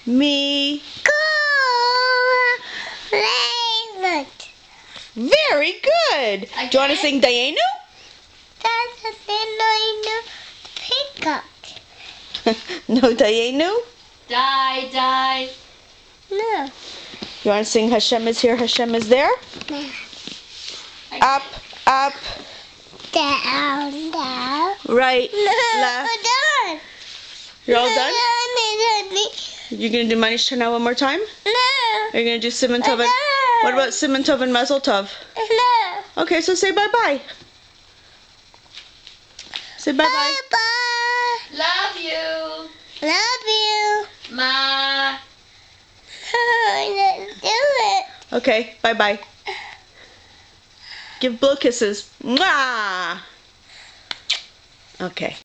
me. Raymond. Very good. Again? Do you want to sing Dayenu? That's a thing pickup. No Dayenu? Die. No. You want to sing Hashem is here, Hashem is there? No. Up, up, Down, down. right, No. left. Done. You're all done? No. You're going to do Manish Tana one more time? No. Are you going to do Simon Tov? No. What about Simon Tov and Mazel Tov? No. Okay, so say bye-bye. Say bye-bye. Bye. Love you. Love you. Ma. Let's do it. Okay, bye-bye. Give blow kisses. Mwah! Okay.